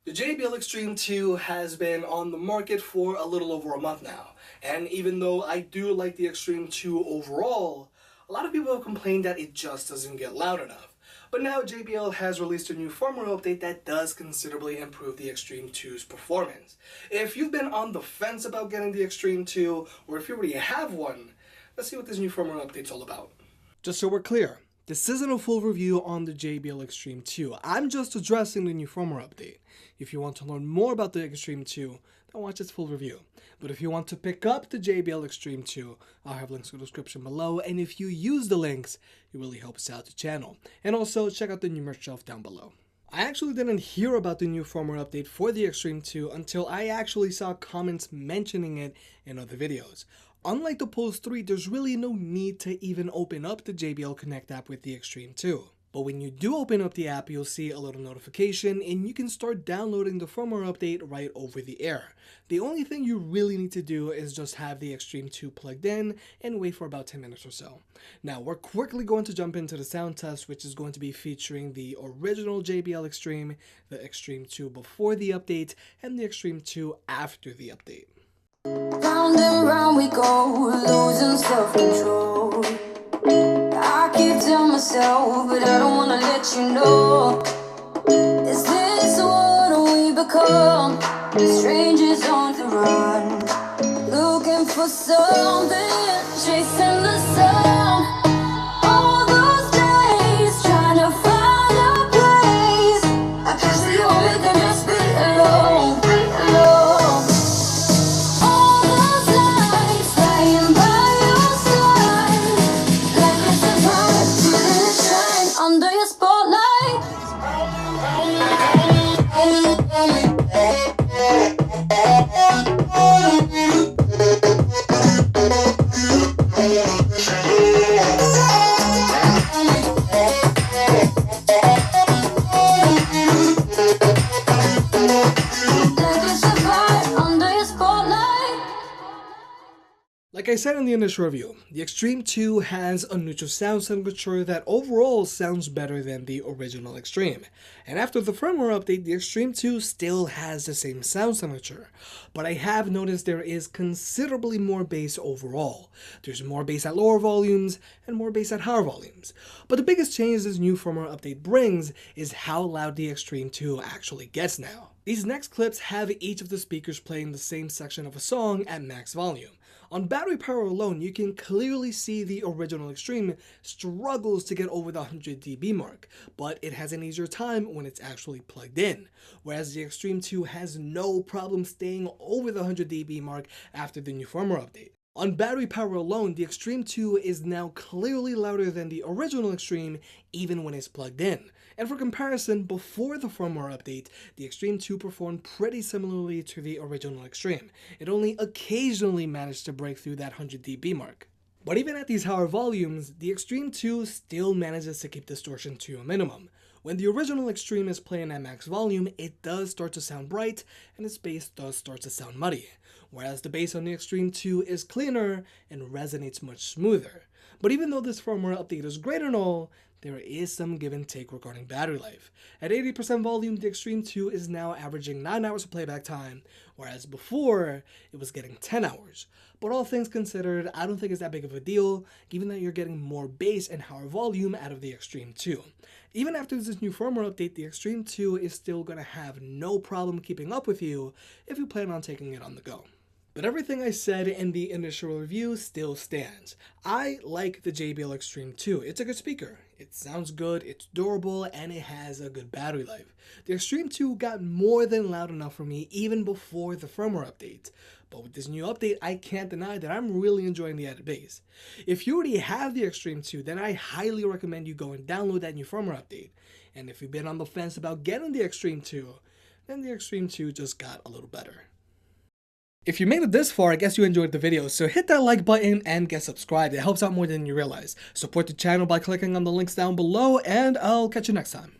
The JBL Xtreme 2 has been on the market for a little over a month now, and even though I do like the Xtreme 2 overall, a lot of people have complained that it just doesn't get loud enough. But now JBL has released a new firmware update that does considerably improve the Xtreme 2's performance. If you've been on the fence about getting the Xtreme 2, or if you already have one, let's see what this new firmware update's all about. Just so we're clear, this isn't a full review on the JBL Xtreme 2. I'm just addressing the new firmware update. If you want to learn more about the Xtreme 2, then watch its full review. But if you want to pick up the JBL Xtreme 2, I'll have links in the description below, and if you use the links, it really helps out the channel. And also, check out the new merch shelf down below. I actually didn't hear about the new firmware update for the Xtreme 2 until I actually saw comments mentioning it in other videos. Unlike the Pulse 3, there's really no need to even open up the JBL Connect app with the Xtreme 2. But when you do open up the app, you'll see a little notification and you can start downloading the firmware update right over the air. The only thing you really need to do is just have the Xtreme 2 plugged in and wait for about 10 minutes or so. Now, we're quickly going to jump into the sound test, which is going to be featuring the original JBL Xtreme, the Xtreme 2 before the update, and the Xtreme 2 after the update. Round and round we go, losing self-control. I keep telling myself, but I don't wanna let you know. Is this what we become? Strangers on the run, looking for something, chasing the sun. All those days, trying to find a place. I guess the only thing just be alone, All those nights lying by your side, like it's a promise, feeling it shine under your spotlight. Like I said in the initial review, the Xtreme 2 has a neutral sound signature that overall sounds better than the original Xtreme. And after the firmware update, the Xtreme 2 still has the same sound signature. But I have noticed there is considerably more bass overall. There's more bass at lower volumes and more bass at higher volumes. But the biggest change this new firmware update brings is how loud the Xtreme 2 actually gets now. These next clips have each of the speakers playing the same section of a song at max volume. On battery power alone, you can clearly see the original Xtreme struggles to get over the 100 dB mark, but it has an easier time when it's actually plugged in, whereas the Xtreme 2 has no problem staying over the 100 dB mark after the new firmware update. On battery power alone, the Xtreme 2 is now clearly louder than the original Xtreme even when it's plugged in. And for comparison, before the firmware update, the Xtreme 2 performed pretty similarly to the original Xtreme. It only occasionally managed to break through that 100 dB mark. But even at these higher volumes, the Xtreme 2 still manages to keep distortion to a minimum. When the original Xtreme is playing at max volume, it does start to sound bright, and its bass does start to sound muddy, whereas the bass on the Xtreme 2 is cleaner and resonates much smoother. But even though this firmware update is great and all, there is some give and take regarding battery life. At 80% volume, the Xtreme 2 is now averaging 9 hours of playback time, whereas before, it was getting 10 hours. But all things considered, I don't think it's that big of a deal, given that you're getting more bass and higher volume out of the Xtreme 2. Even after this new firmware update, the Xtreme 2 is still going to have no problem keeping up with you if you plan on taking it on the go. But everything I said in the initial review still stands. I like the JBL Xtreme 2. It's a good speaker. It sounds good, it's durable, and it has a good battery life. The Xtreme 2 got more than loud enough for me even before the firmware update. But with this new update, I can't deny that I'm really enjoying the added bass. If you already have the Xtreme 2, then I highly recommend you go and download that new firmware update. And if you've been on the fence about getting the Xtreme 2, then the Xtreme 2 just got a little better. If you made it this far, I guess you enjoyed the video, so hit that like button and get subscribed. It helps out more than you realize. Support the channel by clicking on the links down below, and I'll catch you next time.